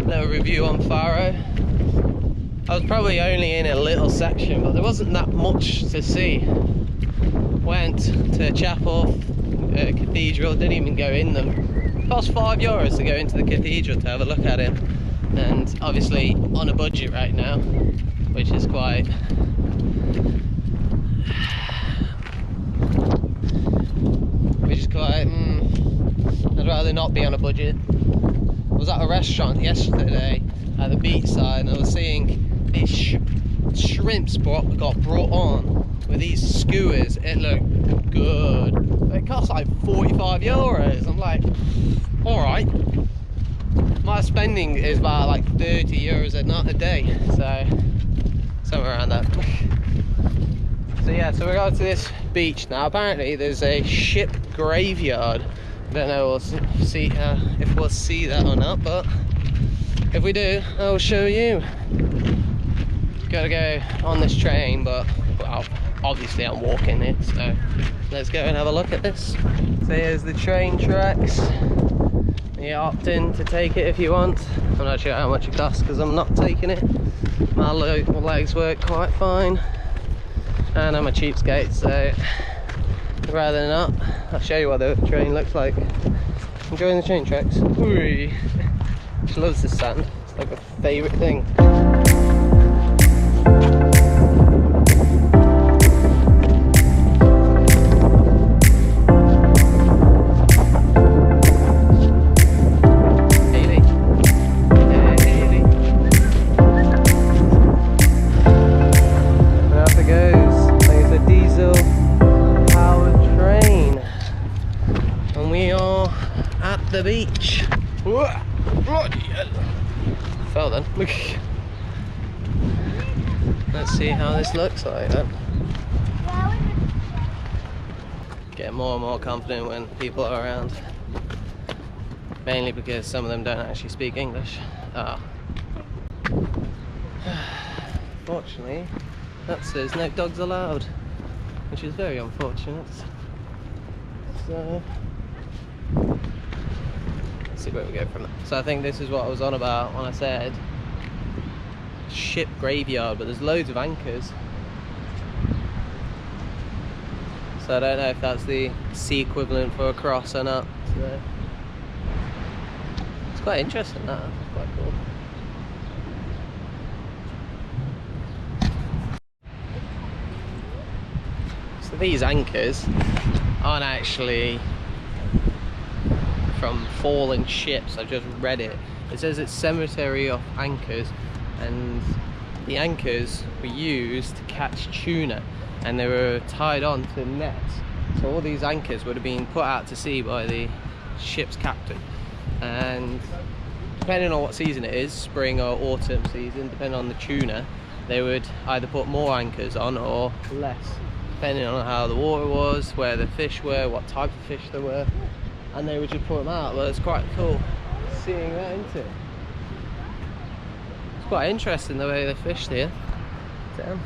little review on Faro. I was probably only in a little section, but there wasn't that much to see. Went to chapel, cathedral, didn't even go in them. Cost €5 to go into the cathedral to have a look at it. And obviously on a budget right now, which is quite... I'd rather not be on a budget. I was at a restaurant yesterday at the beach side and I was seeing these shrimps got brought on with these skewers. It looked good. It cost like €45. I'm like, alright. My spending is about like €30 a day, so somewhere around that. So yeah, so we're going to this beach now. Apparently there's a ship graveyard. I don't know if we'll see that or not, but if we do, I'll show you. Gotta go on this train, but well, obviously I'm walking it, so let's go and have a look at this. So here's the train tracks. You opt in to take it if you want. I'm not sure how much it costs because I'm not taking it. My legs work quite fine, and I'm a cheapskate, so rather than not, I'll show you what the train looks like. Enjoying the train tracks. Ooh. She loves the sand. It's like her favourite thing. The beach. Fell then. Let's see how this looks like then. Get more and more confident when people are around. Mainly because some of them don't actually speak English. Fortunately, that says no dogs allowed, which is very unfortunate. So see where we go from there. So I think this is what I was on about when I said ship graveyard, but there's loads of anchors. So I don't know if that's the sea equivalent for a cross or not. So it's quite interesting, that. It's quite cool. So these anchors aren't actually from falling ships. I've just read it. It says it's cemetery of anchors, and the anchors were used to catch tuna, and they were tied on to nets. So all these anchors would have been put out to sea by the ship's captain, and depending on what season it is, spring or autumn season, depending on the tuna, they would either put more anchors on or less, depending on how the water was, where the fish were, what type of fish there were, and they would just put them out. Well, it's quite cool seeing that, isn't it? It's quite interesting the way they fished here. Damn.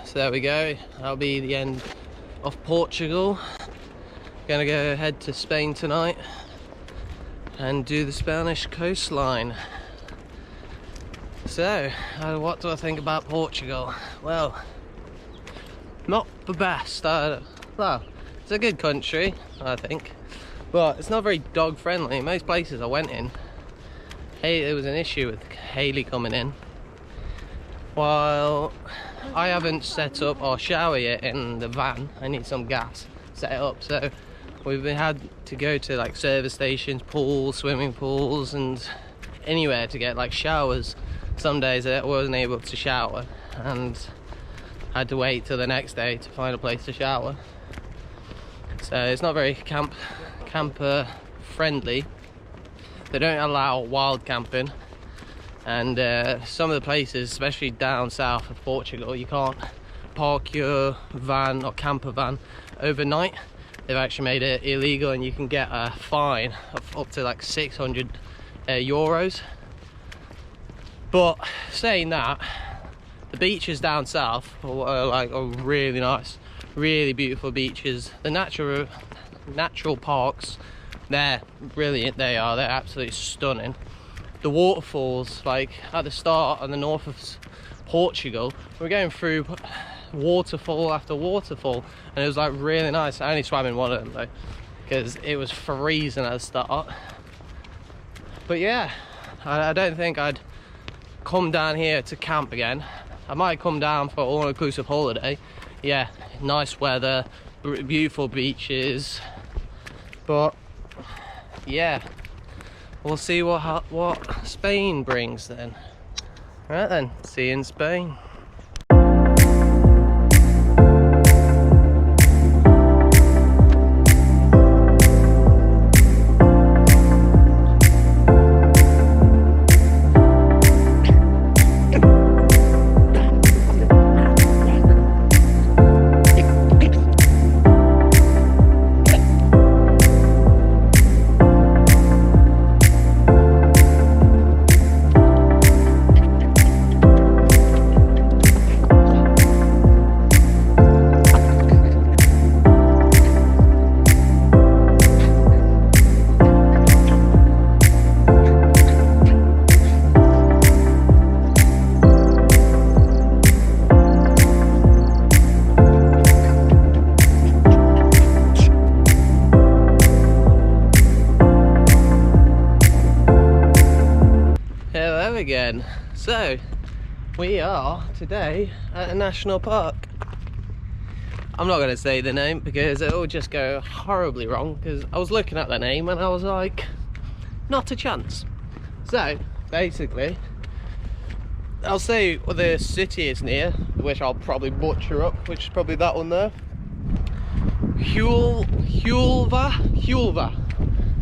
So there we go, that'll be the end of Portugal. Gonna go head to Spain tonight and do the Spanish coastline. So, what do I think about Portugal? Well, not the best. Well, it's a good country, I think, but it's not very dog friendly. Most places I went in, there was an issue with Haley coming in. While I haven't set up our shower yet in the van, I need some gas set it up, so we've had to go to like service stations, pools, swimming pools, and anywhere to get like showers. Some days I wasn't able to shower and had to wait till the next day to find a place to shower. So it's not very camper friendly. They don't allow wild camping, And some of the places, especially down south of Portugal, you can't park your van or camper van overnight. They've actually made it illegal, and you can get a fine of up to like 600 euros. But saying that, the beaches down south are really nice, really beautiful beaches. The natural parks, they're brilliant. They're absolutely stunning. The waterfalls, like at the start on the north of Portugal, we're going through waterfall after waterfall, and it was like really nice. I only swam in one of them though, because it was freezing at the start. But yeah, I don't think I'd come down here to camp again. I might come down for an all-inclusive holiday. Yeah, nice weather, beautiful beaches, but yeah, we'll see what Spain brings then. Right then, see you in Spain. Again. So we are today at a national park. I'm not going to say the name because it'll just go horribly wrong, because I was looking at the name and I was like, not a chance. So basically, I'll say the city is near, which I'll probably butcher up, which is probably that one there. Hulva.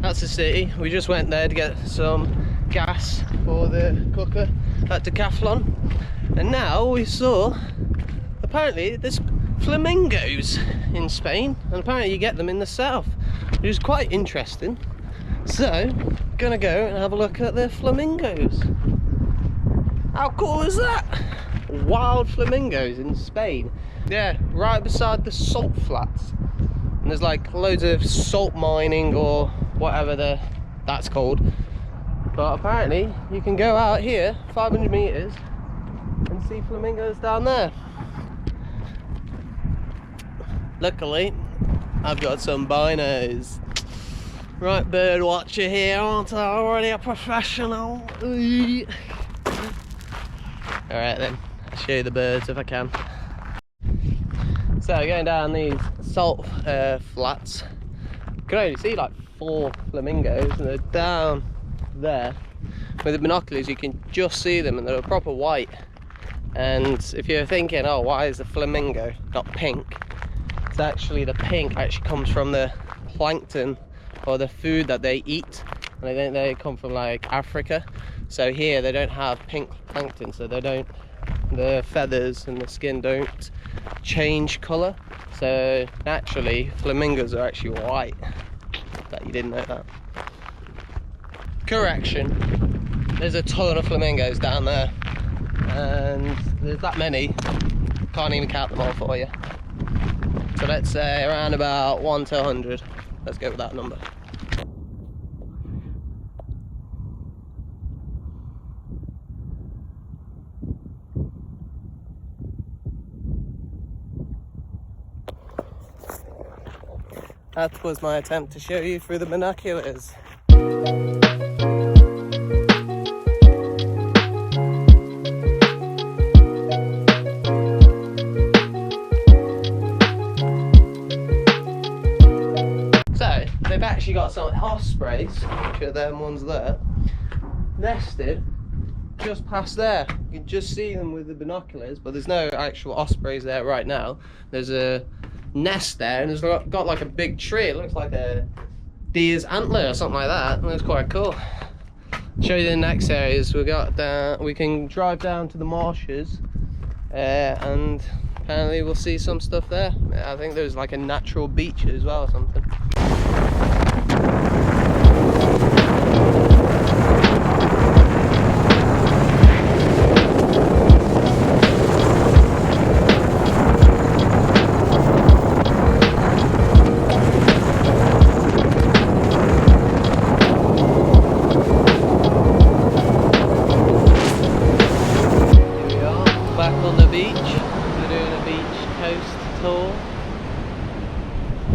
That's the city. We just went there to get some gas for the cooker at Decathlon, and now we saw apparently there's flamingos in Spain, and apparently you get them in the south, which is quite interesting. So gonna go and have a look at the flamingos. How cool is that? Wild flamingos in Spain. Yeah, right beside the salt flats, and there's like loads of salt mining or whatever that's called. But apparently you can go out here 500 meters and see flamingos down there. Luckily I've got some binos. Right, bird watcher here, aren't I? Already a professional. Alright then, I'll show you the birds if I can. So going down these salt flats, you can only see like 4 flamingos, and they're down there. With the binoculars you can just see them, and they're proper white. And if you're thinking, oh, why is the flamingo not pink, it's actually the pink actually comes from the plankton or the food that they eat, and I think they come from like Africa. So here they don't have pink plankton, so the feathers and the skin don't change colour, so naturally flamingos are actually white. That you didn't know that. Correction, there's a ton of flamingos down there, and there's that many, can't even count them all for you. So let's say around about 1 to 100, let's go with that number. That was my attempt to show you through the binoculars. They've actually got some ospreys, which are them ones there, nested just past there. You can just see them with the binoculars, but there's no actual ospreys there right now. There's a nest there, and it's got like a big tree. It looks like a deer's antler or something like that, and it's quite cool. Show you the next areas. We can drive down to the marshes, and apparently we'll see some stuff there. I think there's like a natural beach as well or something.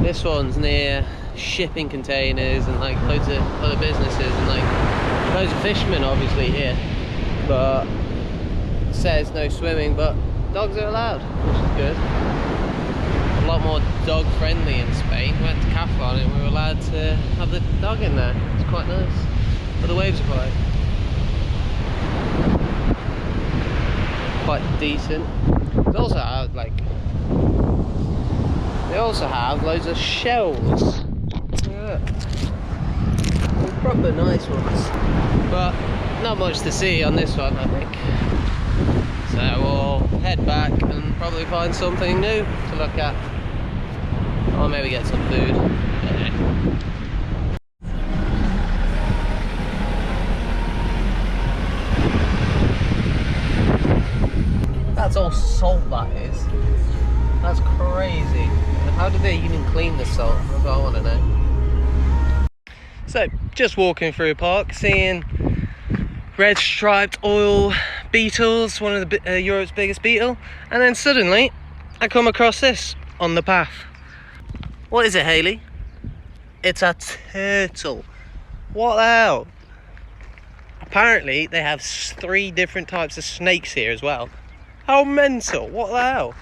This one's near shipping containers and like loads of other businesses and like loads of fishermen obviously here, but it says no swimming, but dogs are allowed, which is good. A lot more dog friendly in Spain. We went to Cathlon and we were allowed to have the dog in there. It's quite nice, but the waves are quite decent. They also have loads of shells. Yeah. Proper nice ones. But not much to see on this one, I think. So we'll head back and probably find something new to look at. Or maybe get some food. Yeah. That's all salt, that is. That's crazy. How do they even clean the salt? That's what I want to know. So, just walking through a park, seeing red striped oil beetles, one of the Europe's biggest beetle, and then suddenly I come across this on the path. What is it, Hayley? It's a turtle. What the hell? Apparently they have 3 different types of snakes here as well. How mental, what the hell?